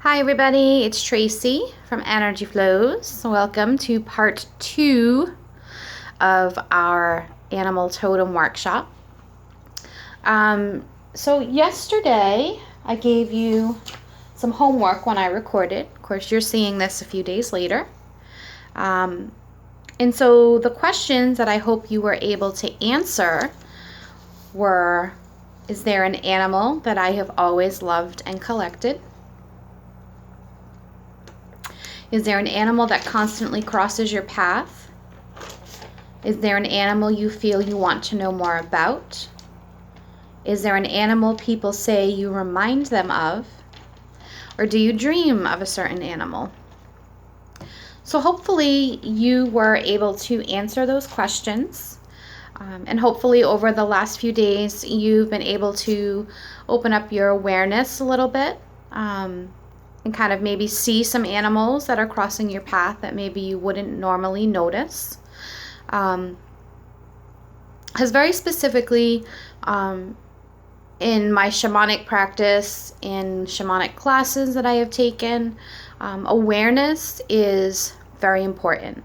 Hi everybody, it's Tracy from Energy Flows. Welcome to part 2 of our Animal Totem Workshop. So yesterday I gave you some homework when I recorded. Of course, you're seeing this a few days later. And so the questions that I hope you were able to answer were, is there an animal that I have always loved and collected? Is there an animal that constantly crosses your path? Is there an animal you feel you want to know more about? Is there an animal people say you remind them of? Or do you dream of a certain animal? So hopefully you were able to answer those questions. And hopefully over the last few days you've been able to open up your awareness a little bit. And kind of maybe see some animals that are crossing your path that maybe you wouldn't normally notice. Because very specifically, in my shamanic practice, in shamanic classes that I have taken, awareness is very important.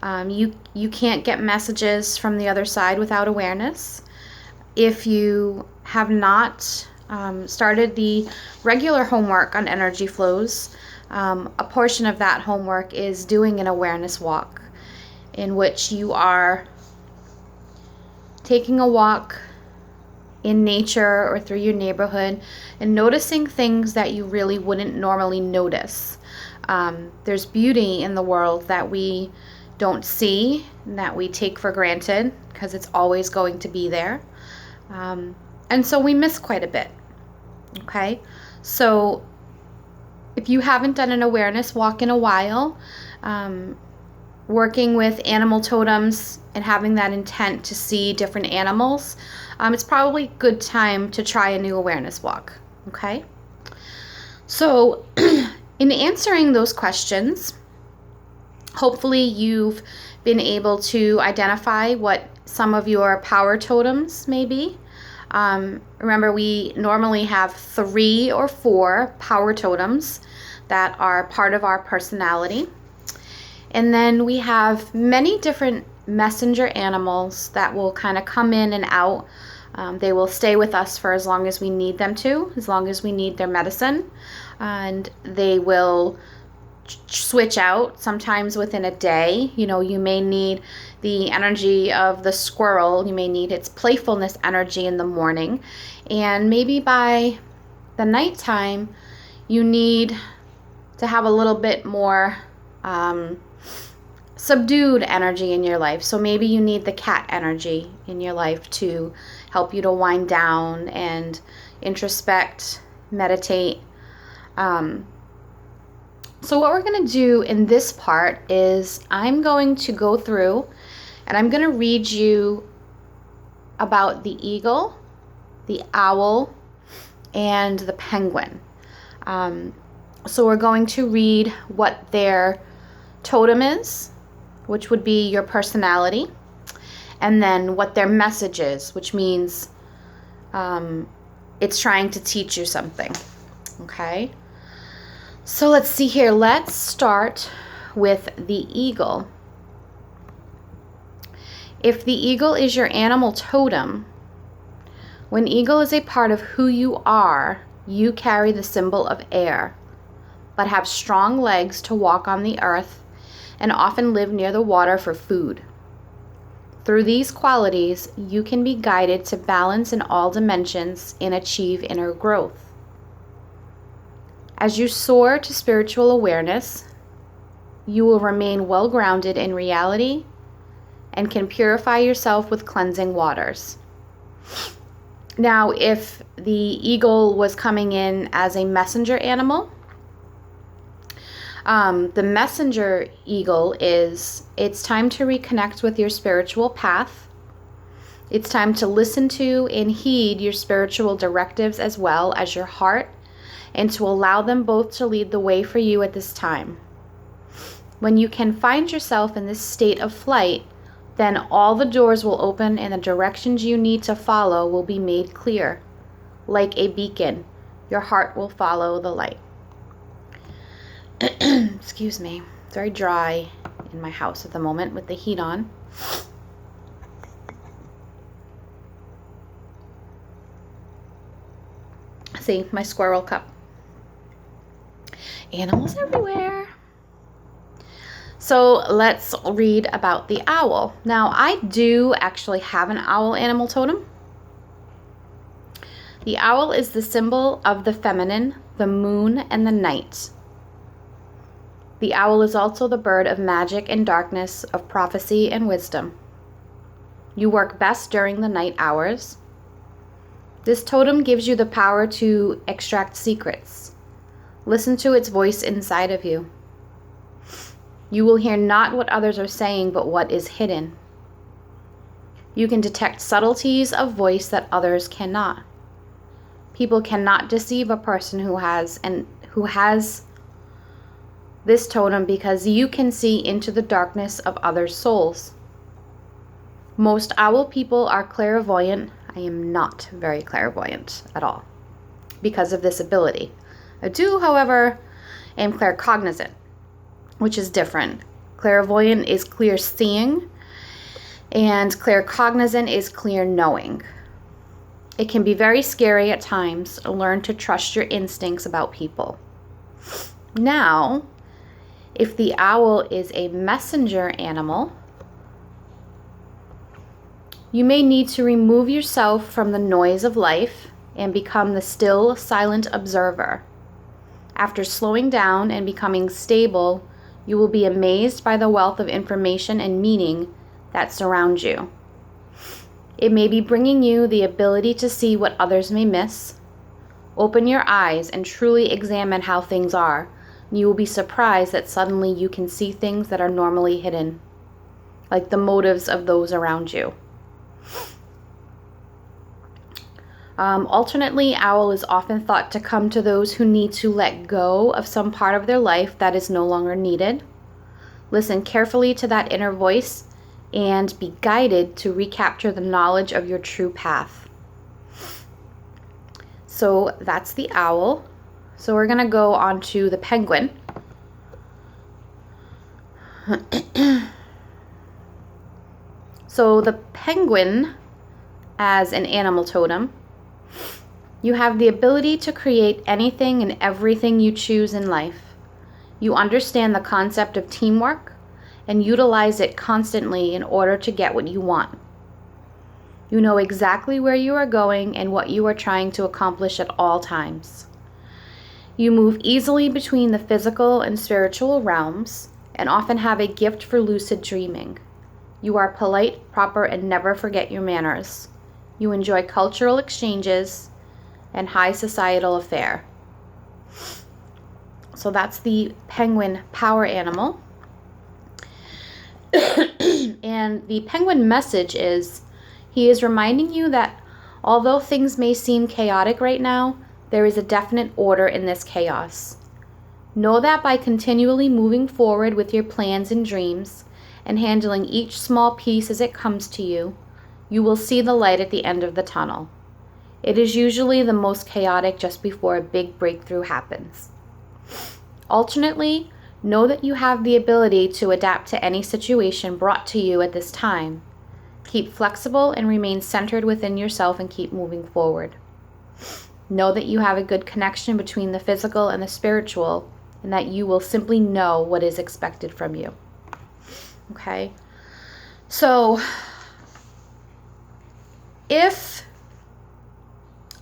You can't get messages from the other side without awareness. If you have not started the regular homework on energy flows, a portion of that homework is doing an awareness walk, in which you are taking a walk in nature or through your neighborhood and noticing things that you really wouldn't normally notice. There's beauty in the world that we don't see and that we take for granted because it's always going to be there. And so we miss quite a bit. Okay, so if you haven't done an awareness walk in a while, working with animal totems and having that intent to see different animals, it's probably a good time to try a new awareness walk. Okay, so in answering those questions, hopefully you've been able to identify what some of your power totems may be. Remember, we normally have 3 or 4 power totems that are part of our personality. And then we have many different messenger animals that will kind of come in and out. They will stay with us for as long as we need them to, as long as we need their medicine. And they will switch out sometimes within a day. You know, you may need the energy of the squirrel, you may need its playfulness energy in the morning, and maybe by the nighttime you need to have a little bit more subdued energy in your life. So maybe you need the cat energy in your life to help you to wind down and introspect, meditate. So what we're going to do in this part is I'm going to go through and I'm going to read you about the eagle, the owl, and the penguin. So we're going to read what their totem is, which would be your personality, and then what their message is, which means it's trying to teach you something. Okay? So let's see here. Let's start with the eagle. If the eagle is your animal totem, when eagle is a part of who you are, you carry the symbol of air, but have strong legs to walk on the earth and often live near the water for food. Through these qualities, you can be guided to balance in all dimensions and achieve inner growth. As you soar to spiritual awareness, you will remain well grounded in reality and can purify yourself with cleansing waters. Now, if the eagle was coming in as a messenger animal, the messenger eagle is, it's time to reconnect with your spiritual path. It's time to listen to and heed your spiritual directives as well as your heart, and to allow them both to lead the way for you at this time. When you can find yourself in this state of flight, then all the doors will open and the directions you need to follow will be made clear. Like a beacon, your heart will follow the light. Excuse me. It's very dry in my house at the moment with the heat on. See, my squirrel cup. Animals everywhere. So let's read about the owl. Now, I do actually have an owl animal totem. The owl is the symbol of the feminine, the moon, and the night. The owl is also the bird of magic and darkness, of prophecy and wisdom. You work best during the night hours. This totem gives you the power to extract secrets. Listen to its voice inside of you. You will hear not what others are saying, but what is hidden. You can detect subtleties of voice that others cannot. People cannot deceive a person who has this totem, because you can see into the darkness of others' souls. Most owl people are clairvoyant. I am not very clairvoyant at all because of this ability. I do, however, am claircognizant, which is different. Clairvoyant is clear seeing, and claircognizant is clear knowing. It can be very scary at times. Learn to trust your instincts about people. Now, if the owl is a messenger animal, you may need to remove yourself from the noise of life and become the still, silent observer. After slowing down and becoming stable, you will be amazed by the wealth of information and meaning that surrounds you. It may be bringing you the ability to see what others may miss. Open your eyes and truly examine how things are. You will be surprised that suddenly you can see things that are normally hidden, like the motives of those around you. Alternately, owl is often thought to come to those who need to let go of some part of their life that is no longer needed. Listen carefully to that inner voice and be guided to recapture the knowledge of your true path. So that's the owl. So we're going to go on to the penguin. So the penguin, as an animal totem, you have the ability to create anything and everything you choose in life. You understand the concept of teamwork and utilize it constantly in order to get what you want. You know exactly where you are going and what you are trying to accomplish at all times. You move easily between the physical and spiritual realms and often have a gift for lucid dreaming. You are polite, proper, and never forget your manners. You enjoy cultural exchanges and high societal affair. So that's the penguin power animal. And the penguin message is, he is reminding you that although things may seem chaotic right now, there is a definite order in this chaos. Know that by continually moving forward with your plans and dreams and handling each small piece as it comes to you, you will see the light at the end of the tunnel. It is usually the most chaotic just before a big breakthrough happens. Alternately, know that you have the ability to adapt to any situation brought to you at this time. Keep flexible and remain centered within yourself and keep moving forward. Know that you have a good connection between the physical and the spiritual, and that you will simply know what is expected from you. Okay? So, if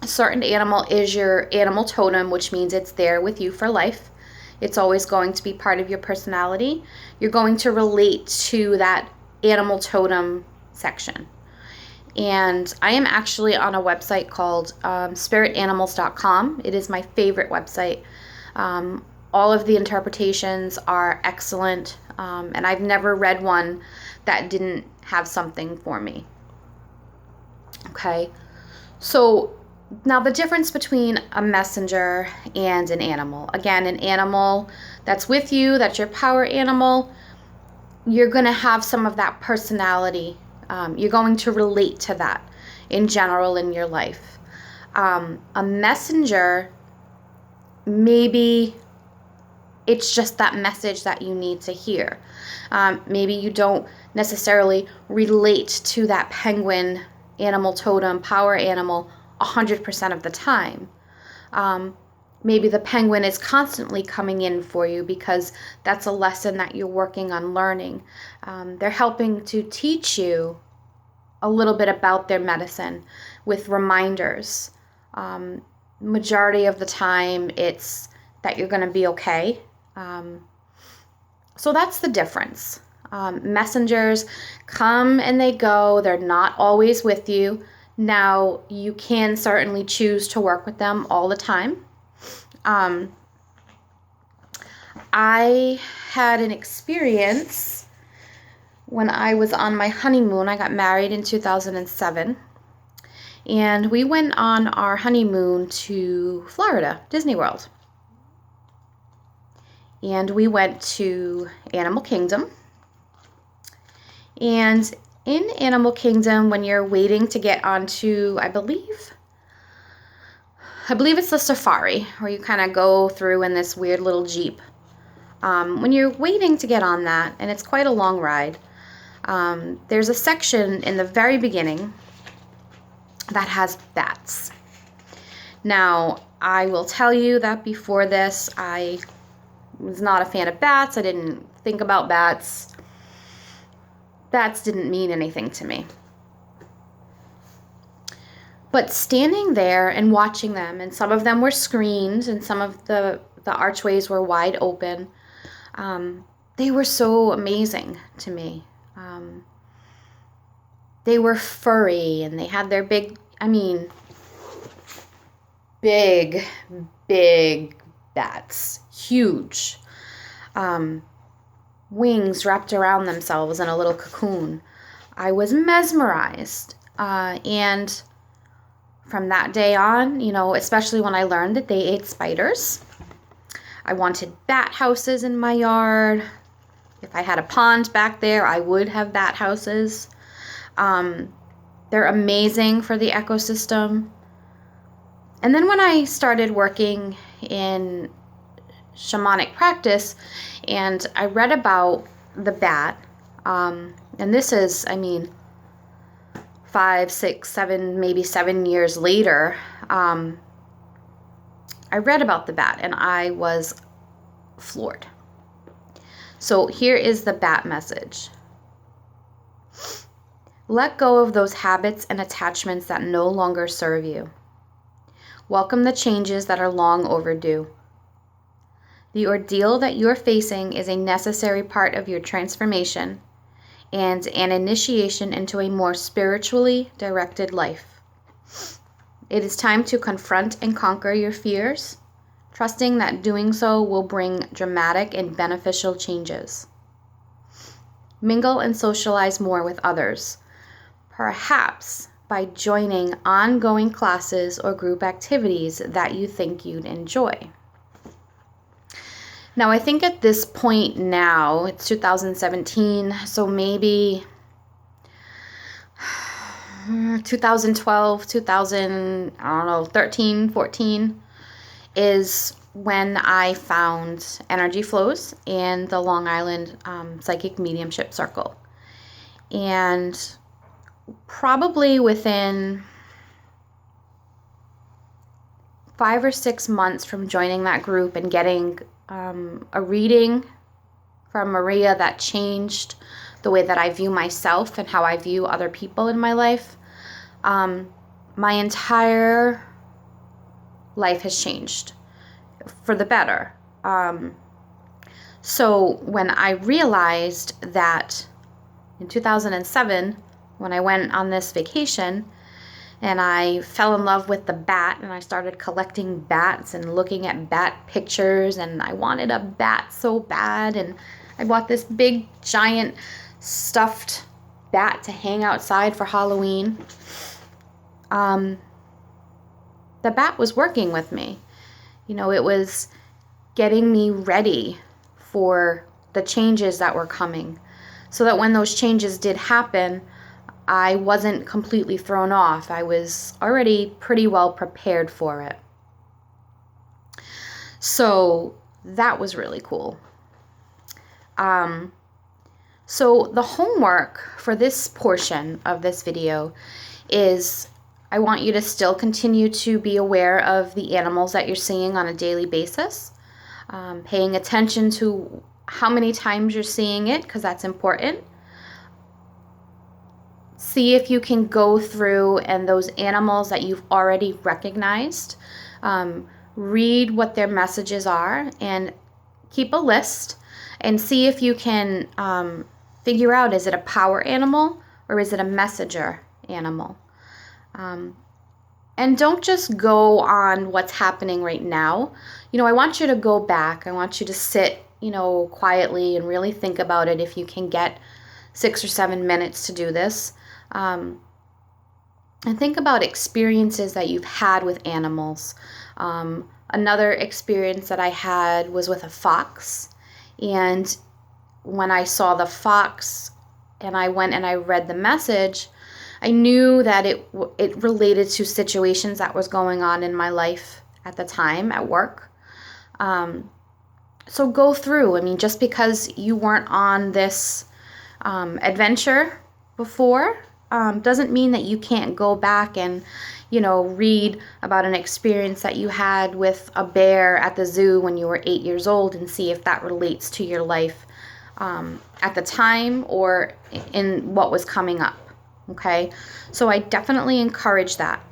a certain animal is your animal totem, which means it's there with you for life, it's always going to be part of your personality, you're going to relate to that animal totem section. And I am actually on a website called spiritanimals.com. It is my favorite website. All of the interpretations are excellent, and I've never read one that didn't have something for me. Okay, so now the difference between a messenger and an animal. Again, an animal that's with you, that's your power animal, you're going to have some of that personality. You're going to relate to that in general in your life. A messenger, maybe It's just that message that you need to hear. Maybe you don't necessarily relate to that penguin animal totem, power animal, 100% of the time. Maybe the penguin is constantly coming in for you because that's a lesson that you're working on learning. They're helping to teach you a little bit about their medicine with reminders. Majority of the time, it's that you're going to be okay. So that's the difference. Messengers come and they go. They're not always with you. Now, you can certainly choose to work with them all the time. I had an experience when I was on my honeymoon. I got married in 2007. And we went on our honeymoon to Florida, Disney World. And we went to Animal Kingdom. And in Animal Kingdom, when you're waiting to get onto, I believe it's the safari, where you kind of go through in this weird little Jeep. When you're waiting to get on that, and it's quite a long ride, there's a section in the very beginning that has bats. Now, I will tell you that before this, I was not a fan of bats. I didn't think about bats. Bats didn't mean anything to me. But standing there and watching them, and some of them were screened, and some of the archways were wide open, they were so amazing to me. They were furry, and they had their big bats, huge, wings wrapped around themselves in a little cocoon. I was mesmerized, and from that day on, especially when I learned that they ate spiders, I wanted bat houses in my yard. If I had a pond back there, I would have bat houses. They're amazing for the ecosystem. And then when I started working in shamanic practice, and I read about the bat, and this is, 5, 6, 7, maybe 7 years later, I read about the bat and I was floored. So here is the bat message. Let go of those habits and attachments that no longer serve you. Welcome the changes that are long overdue. The ordeal that you're facing is a necessary part of your transformation and an initiation into a more spiritually directed life. It is time to confront and conquer your fears, trusting that doing so will bring dramatic and beneficial changes. Mingle and socialize more with others, perhaps by joining ongoing classes or group activities that you think you'd enjoy. Now, I think at this point now, it's 2017, so maybe 2012, 13, 14 is when I found energy flows in the Long Island Psychic Mediumship Circle. And probably within 5 or 6 months from joining that group and getting a reading from Maria that changed the way that I view myself and how I view other people in my life, my entire life has changed for the better. So when I realized that in 2007, when I went on this vacation, and I fell in love with the bat, and I started collecting bats and looking at bat pictures, and I wanted a bat so bad, and I bought this big, giant, stuffed bat to hang outside for Halloween. The bat was working with me. It was getting me ready for the changes that were coming, so that when those changes did happen, I wasn't completely thrown off. I was already pretty well prepared for it. So that was really cool. So the homework for this portion of this video is I want you to still continue to be aware of the animals that you're seeing on a daily basis, paying attention to how many times you're seeing it, because that's important. See if you can go through and those animals that you've already recognized, read what their messages are and keep a list and see if you can figure out, is it a power animal or is it a messenger animal? And don't just go on what's happening right now. I want you to go back. I want you to sit, quietly and really think about it if you can get 6 or 7 minutes to do this. And think about experiences that you've had with animals. Another experience that I had was with a fox. And when I saw the fox and I went and I read the message, I knew that it related to situations that was going on in my life at the time at work. So go through. Just because you weren't on this adventure before doesn't mean that you can't go back and, read about an experience that you had with a bear at the zoo when you were 8 years old and see if that relates to your life at the time or in what was coming up. Okay, so I definitely encourage that.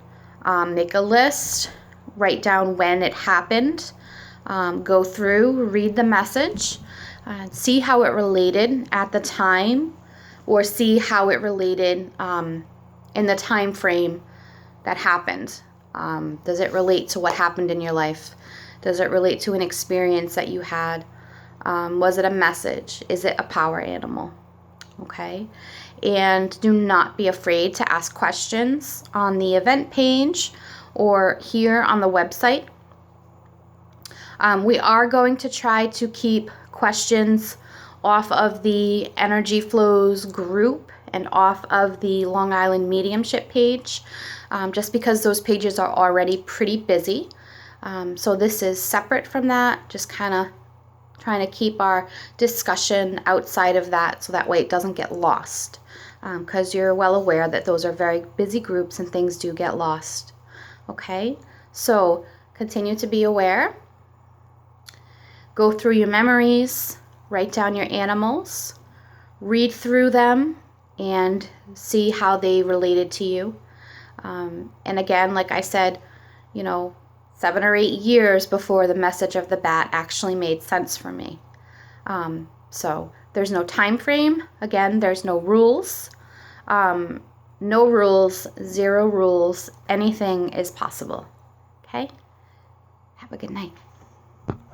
Make a list, write down when it happened, go through, read the message, see how it related at the time, or see how it related in the time frame that happened. Does it relate to what happened in your life? Does it relate to an experience that you had? Was it a message? Is it a power animal? Okay, and do not be afraid to ask questions on the event page or here on the website. We are going to try to keep questions off of the Energy Flows group and off of the Long Island Mediumship page, just because those pages are already pretty busy. So this is separate from that, just kind of trying to keep our discussion outside of that so that way it doesn't get lost, because you're well aware that those are very busy groups and things do get lost. Okay, so continue to be aware. Go through your memories, write down your animals, read through them, and see how they related to you. And again, like I said, 7 or 8 years before the message of the bat actually made sense for me. So there's no time frame. Again, there's no rules. No rules, 0 rules. Anything is possible. Okay? Have a good night.